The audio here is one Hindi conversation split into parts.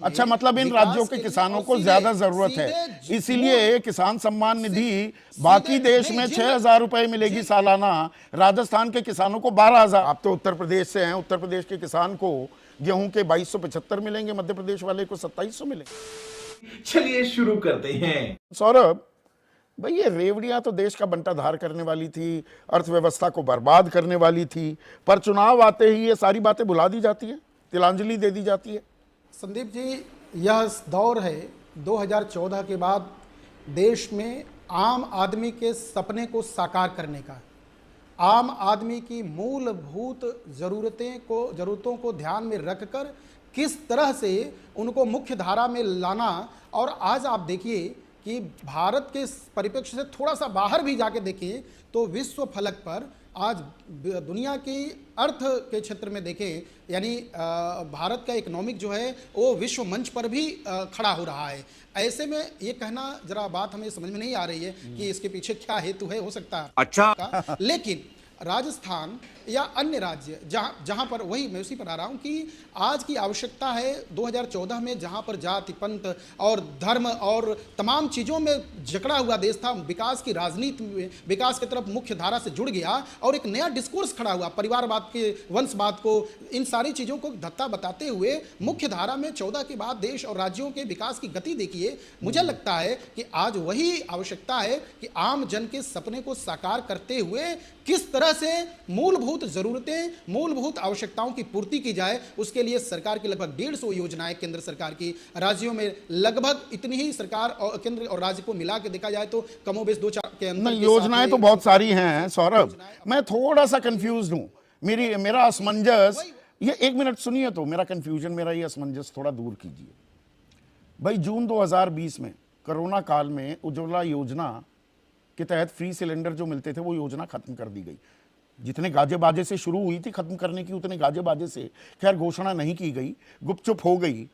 अच्छा, मतलब इन राज्यों के किसानों को ज्यादा जरूरत है, इसीलिए किसान सम्मान निधि बाकी देश में 6,000 रुपए मिलेगी सालाना, राजस्थान के किसानों को 12,000। आप तो उत्तर प्रदेश से हैं, उत्तर प्रदेश के किसान को गेहूं के 2275 मिलेंगे, मध्य प्रदेश वाले को 2700 मिलेंगे। चलिए शुरू करते हैं। सौरभ भाई, ये रेवड़ियां तो देश का बंटाधार करने वाली थी, अर्थव्यवस्था को बर्बाद करने वाली थी, पर चुनाव आते ही ये सारी बातें भुला दी जाती है, तिलांजलि दे दी जाती है। संदीप जी, यह दौर है 2014 के बाद देश में आम आदमी के सपने को साकार करने का, आम आदमी की मूलभूत जरूरतों को ध्यान में रखकर किस तरह से उनको मुख्य धारा में लाना। और आज आप देखिए कि भारत के परिप्रेक्ष्य से थोड़ा सा बाहर भी जाके देखें तो विश्व फलक पर आज दुनिया की अर्थ के क्षेत्र में देखें, यानी भारत का इकोनॉमिक जो है वो विश्व मंच पर भी खड़ा हो रहा है। ऐसे में ये कहना जरा बात हमें समझ में नहीं आ रही है कि इसके पीछे क्या हेतु है, हो सकता है अच्छा। लेकिन राजस्थान या अन्य राज्य जहां पर, वही मैं उसी पर आ रहा हूं कि आज की आवश्यकता है 2014 में, जहां पर जाति पंथ और धर्म और तमाम चीज़ों में जकड़ा हुआ देश था, विकास की राजनीति में विकास की तरफ मुख्य धारा से जुड़ गया और एक नया डिस्कोर्स खड़ा हुआ, परिवारवाद के, वंशवाद को, इन सारी चीज़ों को धत्ता बताते हुए मुख्य धारा में 14 के बाद देश और राज्यों के विकास की गति देखिए। मुझे लगता है कि आज वही आवश्यकता है कि आम जन के सपने को साकार करते हुए किस तरह से मूलभूत जरूरतें, मूलभूत आवश्यकताओं की पूर्ति की जाए। उसके लिए सरकार की लगभग 150 योजनाएं केंद्र सरकार की, राज्यों में लगभग इतनी ही सरकार और केंद्र और राज्य को मिला के देखा जाए तो कमोबेश 2-4 के अंदर योजनाएं तो बहुत सारी हैं सौरभ, मैं थोड़ा सा कंफ्यूज हूं। मेरा असमंजस, ये 1 मिनट सुनिए तो, मेरा कंफ्यूजन, मेरा ये असमंजस थोड़ा दूर कीजिए। भाई, जून 2020 में कोरोना काल में उज्ज्वला योजना के तहत फ्री सिलेंडर जो मिलते थे वो योजना खत्म कर दी गई। जितने गाजे बाजे से शुरू हुई थी खत्म करने की, उतने गाजे बाजे से खैर घोषणा नहीं की गई, गुपचुप हो गई।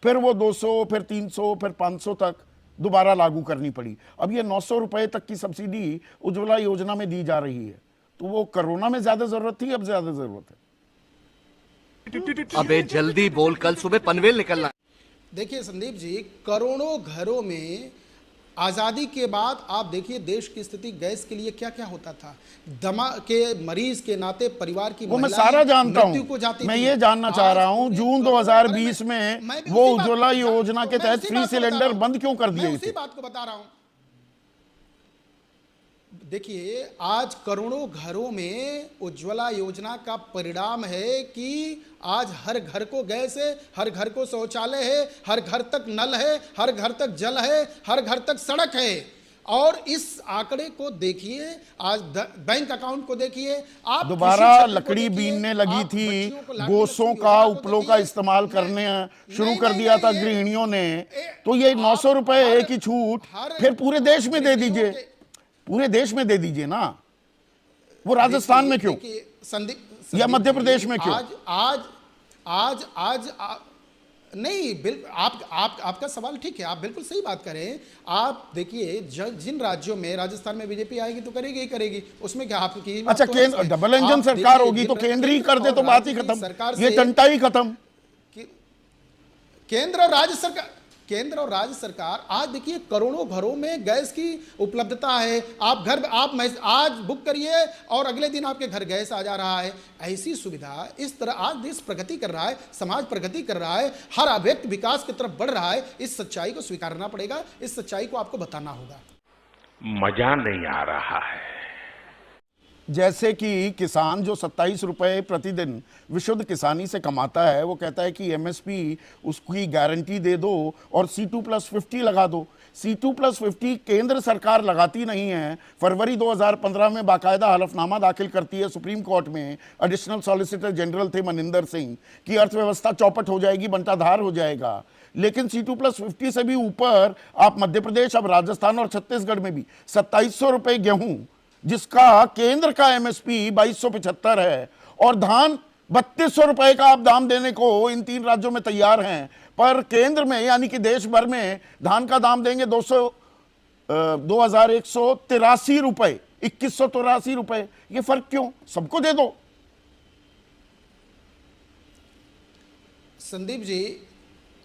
फिर वो 200, फिर 300, फिर 500 तक दोबारा लागू करनी पड़ी। अब ये 900 रुपए तक की सब्सिडी उज्ज्वला योजना में दी जा रही है। तो वो कोरोना में ज्यादा जरूरत थी, अब ज्यादा जरूरत है। अबे जल्दी बोल, कल सुबह पनवेल निकलना। देखिए संदीप जी, करोड़ों घरों में आज़ादी के बाद आप देखिए देश की स्थिति गैस के लिए क्या क्या होता था। दमा के मरीज के नाते परिवार की वो मैं सारा जानता हूं, मैं ये जानना चाह रहा हूं जून 2020 में वो उज्ज्वला योजना के तहत फ्री सिलेंडर बंद क्यों कर दिए? उसी बात को बता रहा हूं। देखिए, आज करोड़ों घरों में उज्ज्वला योजना का परिणाम है कि आज हर घर को गैस है, हर घर को शौचालय है, हर घर तक नल है, हर घर तक जल है, हर घर तक सड़क है। और इस आंकड़े को देखिए, आज बैंक अकाउंट को देखिए, आप दोबारा लकड़ी बीनने लगी थी, गोसों का, उपलों का इस्तेमाल करने शुरू कर दिया था गृहिणियों ने। तो ये 900 रुपए की छूट फिर पूरे देश में दे दीजिए, पूरे देश में दे दीजिए ना। वो राजस्थान में क्यों, या मध्य प्रदेश में क्यों? आज नहीं, आपका सवाल ठीक है, आप बिल्कुल सही बात करें। आप देखिए, जिन राज्यों में, राजस्थान में बीजेपी आएगी तो करेगी ही करेगी, उसमें क्या आपकी? अच्छा, केंद्र डबल इंजन सरकार होगी तो केंद्र ही कर दे तो बात ही खत्म, ये टंटा ही खत्म। केंद्र और राज्य सरकार आज देखिए करोड़ों घरों में गैस की उपलब्धता है। आप आज बुक करिए और अगले दिन आपके घर गैस आ जा रहा है। ऐसी सुविधा, इस तरह आज देश प्रगति कर रहा है, समाज प्रगति कर रहा है, हर व्यक्ति विकास की तरफ बढ़ रहा है। इस सच्चाई को स्वीकारना पड़ेगा, इस सच्चाई को आपको बताना होगा। मजा नहीं आ रहा है। जैसे कि किसान जो 27 रुपए प्रतिदिन विशुद्ध किसानी से कमाता है, वो कहता है कि एमएसपी उसकी गारंटी दे दो और C2+50 लगा दो। C2+50 केंद्र सरकार लगाती नहीं है। फरवरी 2015 में बाकायदा हलफनामा दाखिल करती है सुप्रीम कोर्ट में, एडिशनल सॉलिसिटर जनरल थे मनिंदर सिंह, कि अर्थव्यवस्था चौपट हो जाएगी, बंटाधार हो जाएगा। लेकिन C2+50 से भी ऊपर आप मध्य प्रदेश, अब राजस्थान और छत्तीसगढ़ में भी 2700 रुपए गेहूं, जिसका केंद्र का एमएसपी 2275 है, और धान 3200 रुपए का आप दाम देने को इन 3 राज्यों में तैयार हैं, पर केंद्र में यानी कि देश भर में धान का दाम देंगे 2183 रुपए, 2183 रुपए। ये फर्क क्यों? सबको दे दो। संदीप जी,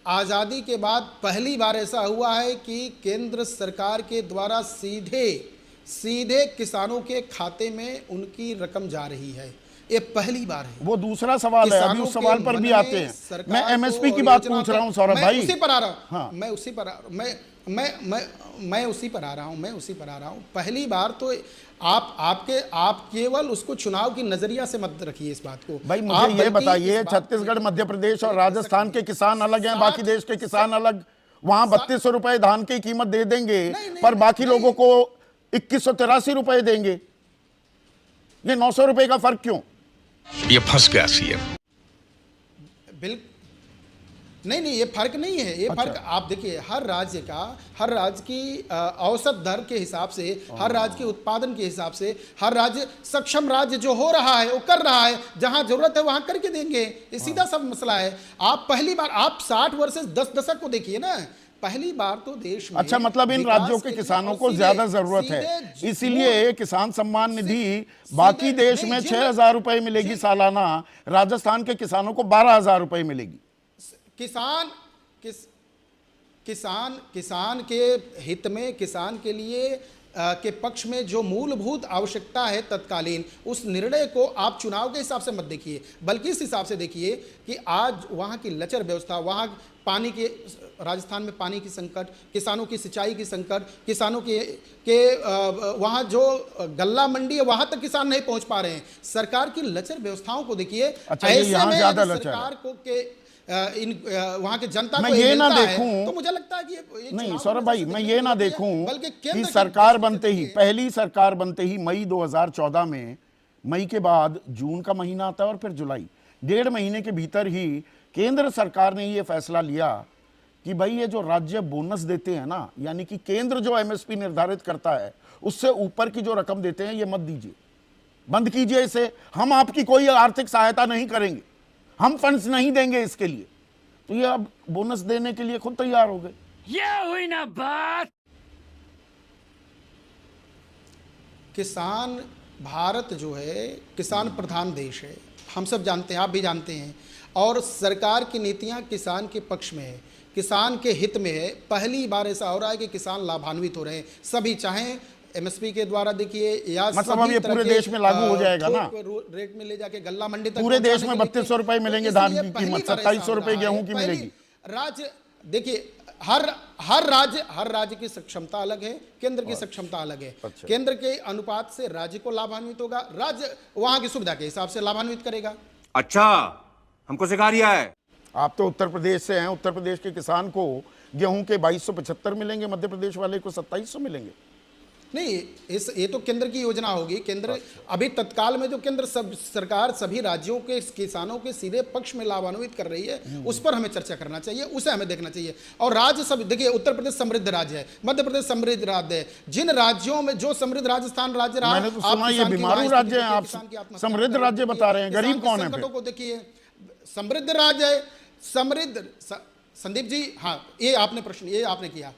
आज़ादी के बाद पहली बार ऐसा हुआ है कि केंद्र सरकार के द्वारा सीधे सीधे किसानों के खाते में उनकी रकम जा रही है। ये पहली बार है। वो दूसरा सवाल है, अभी उस सवाल पर भी आते हैं। मैं एमएसपी की बात पूछ रहा हूं सौरभ भाई। उसी पर आ रहा हूं। हाँ। मैं उसी पर उसी पर आ रहा हूं। पहली बार तो आप केवल उसको चुनाव की नजरिया से मत रखिए इस बात को। भाई मुझे ये बताइए, छत्तीसगढ़, मध्य प्रदेश और राजस्थान के किसान अलग हैं, बाकी देश के किसान अलग। वहां 3200 रुपए धान की कीमत दे देंगे, पर बाकी लोगों को 2183 रुपए देंगे। ये 900 रुपए का फर्क क्यों? ये फंस गया सीएम। बिल्कुल नहीं, ये फर्क नहीं है। ये फर्क आप देखिए, हर राज्य की औसत दर के हिसाब से, हर राज्य के उत्पादन के हिसाब से, हर राज्य सक्षम राज्य जो हो रहा है वो कर रहा है। जहां जरूरत है वहां करके देंगे। ये सीधा सब मसला है। आप पहली बार आप 60 वर्सेस 10 दशक को देखिए ना। पहली बार तो देश में अच्छा, मतलब इन राज्यों के किसानों को ज्यादा जरूरत है, इसीलिए किसान सम्मान निधि बाकी देश में 6000 रुपए मिलेगी सालाना, राजस्थान के किसानों को 12000 रुपए मिलेगी। किसान के हित में, किसान के लिए के पक्ष में जो मूलभूत आवश्यकता है तत्कालीन, उस निर्णय को आप चुनाव के हिसाब से मत देखिए, बल्कि इस हिसाब से देखिए कि आज वहाँ की लचर व्यवस्था, वहाँ पानी के, राजस्थान में पानी की संकट, किसानों की सिंचाई की संकट, किसानों के वहाँ जो गल्ला मंडी है वहाँ तक किसान नहीं पहुँच पा रहे हैं। सरकार की लचर व्यवस्थाओं को देखिए। अच्छा, ऐसे में ज्यादा सरकार को वहां के जनता मैं को ये ना देखूं, तो मुझे लगता है कि ये नहीं सौरभ भाई, मैं ये ना देखूं बल्कि कि सरकार बनते ही, पहली सरकार बनते ही मई 2014 में, मई के बाद जून का महीना आता है और फिर जुलाई, 1.5 महीने के भीतर ही केंद्र सरकार ने ये फैसला लिया कि भाई ये जो राज्य बोनस देते हैं ना, यानी कि केंद्र जो एमएसपी निर्धारित करता है उससे ऊपर की जो रकम देते हैं, ये मत दीजिए, बंद कीजिए इसे। हम आपकी कोई आर्थिक सहायता नहीं करेंगे, हम फंड्स नहीं देंगे इसके लिए। तो ये अब बोनस देने के लिए खुद तैयार हो गए। ये हुई ना बात। किसान, भारत जो है किसान प्रधान देश है, हम सब जानते हैं, आप भी जानते हैं, और सरकार की नीतियां किसान के पक्ष में है, किसान के हित में है। पहली बार ऐसा हो रहा है कि किसान लाभान्वित हो रहे हैं, सभी, चाहे एमएसपी के द्वारा देखिए या मतलब अब ये पूरे देश में लागू हो जाएगा ना, रेट में ले जाके गल्ला मंडी तक पूरे देश में 3200 रुपए मिलेंगे धान की कीमत, 2700 रुपए गेहूं की मिलेगी। राज्य देखिए, हर राज्य की सक्षमता अलग है, केंद्र की सक्षमता अलग है। अच्छा। केंद्र के अनुपात से राज्य को लाभान्वित होगा, राज्य वहां की सुविधा के हिसाब से लाभान्वित करेगा। अच्छा, हमको सिखा रिया है। आप तो उत्तर प्रदेश से हैं, उत्तर प्रदेश के किसान को गेहूं के 2275 मिलेंगे, मध्य प्रदेश वाले को 2700 मिलेंगे। नहीं, ये तो केंद्र की योजना होगी। केंद्र अभी तत्काल में जो केंद्र सरकार सभी राज्यों के जिकिसानों के सीधे पक्ष में लाभान्वित कर रही है, उस पर हमें चर्चा करना चाहिए, उसे हमें देखना चाहिए। और राज्य सब देखिए, उत्तर प्रदेश समृद्ध राज्य है, मध्य प्रदेश समृद्ध राज्य है। जिन राज्यों में जो समृद्ध, राजस्थान राज्य रहा, मैंने तो सुना ये बीमारू राज्य है, आप समृद्ध राज्य बता रहे हैं, गरीब कौन है? संकटों को देखिए, समृद्ध राज्य है, समृद्ध। संदीप जी, हाँ, ये आपने किया।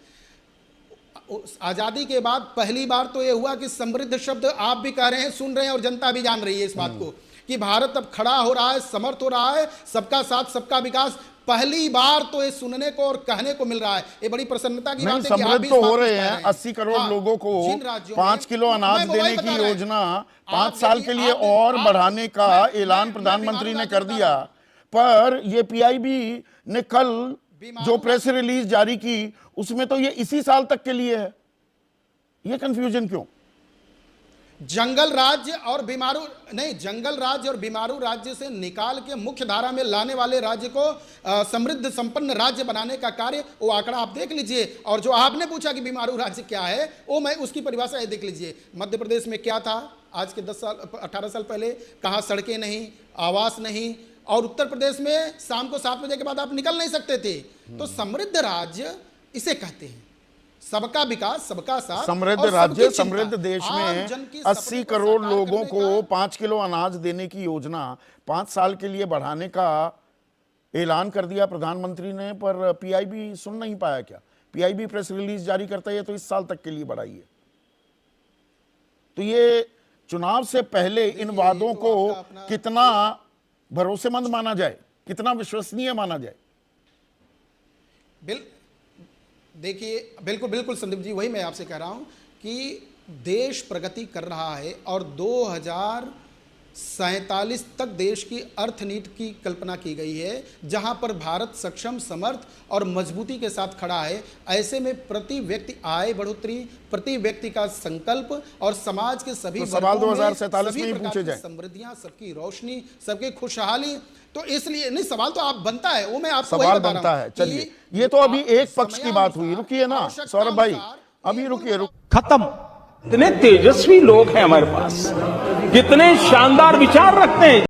आजादी के बाद पहली बार तो ये हुआ कि समृद्ध शब्द आप भी कह रहे हैं, सुन रहे हैं, और जनता भी जान रही है इस बात को कि भारत अब खड़ा हो रहा है, समर्थ हो रहा है, सबका साथ सबका विकास। पहली बार तो ये सुनने को और कहने को मिल रहा है। ये बड़ी प्रसन्नता की बात है कि आप भी समृद्ध तो हो रहे हैं। 80 करोड़ लोगों को 5 किलो अनाज देने की योजना 5 साल के लिए और बढ़ाने का ऐलान प्रधानमंत्री ने कर दिया। पर ये पीआईबी ने कल जो प्रेस रिलीज जारी की, उसमें तो ये इसी साल तक के लिए है। ये कंफ्यूजन क्यों? जंगल राज्य और बीमारू राज्य से निकाल के मुख्य धारा में लाने वाले राज्य को समृद्ध संपन्न राज्य बनाने का कार्य, वो आंकड़ा आप देख लीजिए। और जो आपने पूछा कि बीमारू राज्य क्या है, वो मैं उसकी परिभाषा ये देख लीजिए। मध्य प्रदेश में क्या था आज के 18 साल पहले? कहाँ सड़कें नहीं, आवास नहीं, और उत्तर प्रदेश में शाम को 7 बजे के बाद आप निकल नहीं सकते थे। तो समृद्ध राज्य इसे कहते हैं, सबका विकास, सबका साथ। समृद्ध राज्य, समृद्ध देश में 80 करोड़ लोगों को 5 किलो अनाज देने की योजना 5 साल के लिए बढ़ाने का ऐलान कर दिया प्रधानमंत्री ने। पर पीआईबी सुन नहीं पाया क्या? पीआईबी प्रेस रिलीज जारी करता है तो इस साल तक के लिए बढ़ाइए। तो ये चुनाव से पहले इन वादों को कितना भरोसेमंद माना जाए, कितना विश्वसनीय माना जाए? देखिए, बिल्कुल बिल्कुल संदीप जी, वही मैं आपसे कह रहा हूं कि देश प्रगति कर रहा है और 2047 तक देश की अर्थनीति की कल्पना की गई है, जहां पर भारत सक्षम, समर्थ और मजबूती के साथ खड़ा है। ऐसे में प्रति व्यक्ति आय बढ़ोतरी, प्रति व्यक्ति का संकल्प और समाज के सभी तो सवाल वर्गों में 2047 सभी में ही प्रकार पूछे की जाएं। समृद्धियां, सबकी रोशनी, सबकी खुशहाली। तो इसलिए नहीं, सवाल तो आप बनता है, वो मैं आपको वही सवाल बता रहा बनता हूं है। कि चलिए, ये तो अभी एक पक्ष की बात हुई, रुकिए ना सौरभ भाई, अभी रुकिए। खत्म। कितने तेजस्वी लोग हैं हमारे पास, कितने शानदार विचार रखते हैं।